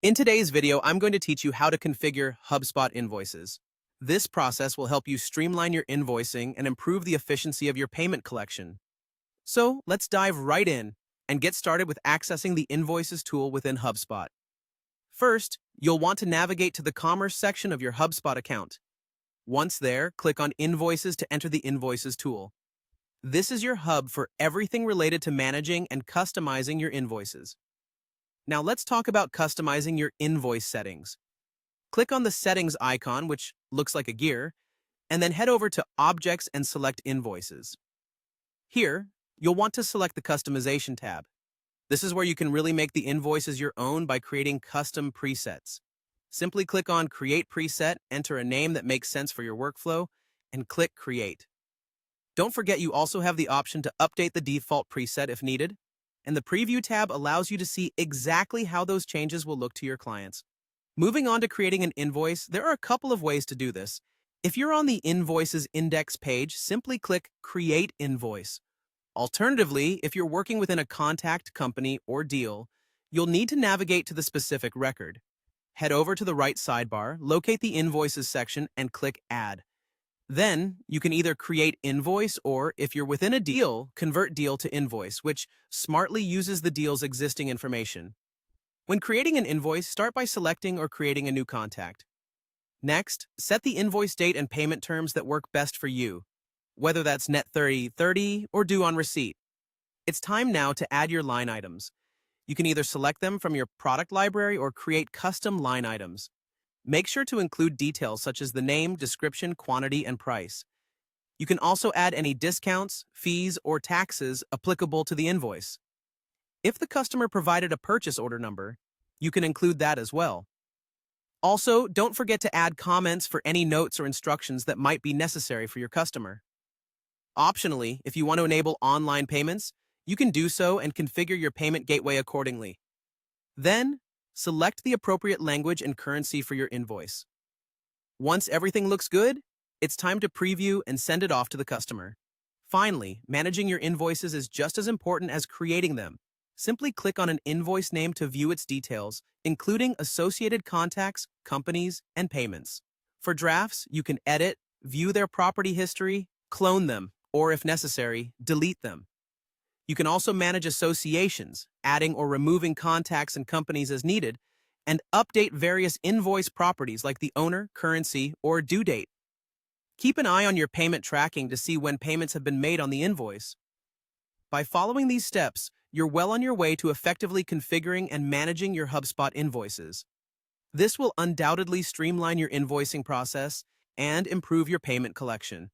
In today's video, I'm going to teach you how to configure HubSpot invoices. This process will help you streamline your invoicing and improve the efficiency of your payment collection. So let's dive right in and get started with accessing the Invoices tool within HubSpot. First, you'll want to navigate to the Commerce section of your HubSpot account. Once there, click on Invoices to enter the Invoices tool. This is your hub for everything related to managing and customizing your invoices. Now let's talk about customizing your invoice settings. Click on the Settings icon, which looks like a gear, and then head over to Objects and select Invoices. Here, you'll want to select the Customization tab. This is where you can really make the invoices your own by creating custom presets. Simply click on Create Preset, enter a name that makes sense for your workflow, and click Create. Don't forget you also have the option to update the default preset if needed, and the Preview tab allows you to see exactly how those changes will look to your clients. Moving on to creating an invoice, there are a couple of ways to do this. If you're on the Invoices index page, simply click Create Invoice. Alternatively, if you're working within a contact, company, or deal, you'll need to navigate to the specific record. Head over to the right sidebar, locate the Invoices section, and click Add. Then, you can either create invoice or, if you're within a deal, convert deal to invoice, which smartly uses the deal's existing information. When creating an invoice, start by selecting or creating a new contact. Next, set the invoice date and payment terms that work best for you, whether that's net 30/30 or due on receipt. It's time now to add your line items. You can either select them from your product library or create custom line items. Make sure to include details such as the name, description, quantity, and price. You can also add any discounts, fees, or taxes applicable to the invoice. If the customer provided a purchase order number, you can include that as well. Also, don't forget to add comments for any notes or instructions that might be necessary for your customer. Optionally, if you want to enable online payments, you can do so and configure your payment gateway accordingly. Then, select the appropriate language and currency for your invoice. Once everything looks good, it's time to preview and send it off to the customer. Finally, managing your invoices is just as important as creating them. Simply click on an invoice name to view its details, including associated contacts, companies, and payments. For drafts, you can edit, view their property history, clone them, or if necessary, delete them. You can also manage associations, adding or removing contacts and companies as needed, and update various invoice properties like the owner, currency, or due date. Keep an eye on your payment tracking to see when payments have been made on the invoice. By following these steps, you're well on your way to effectively configuring and managing your HubSpot invoices. This will undoubtedly streamline your invoicing process and improve your payment collection.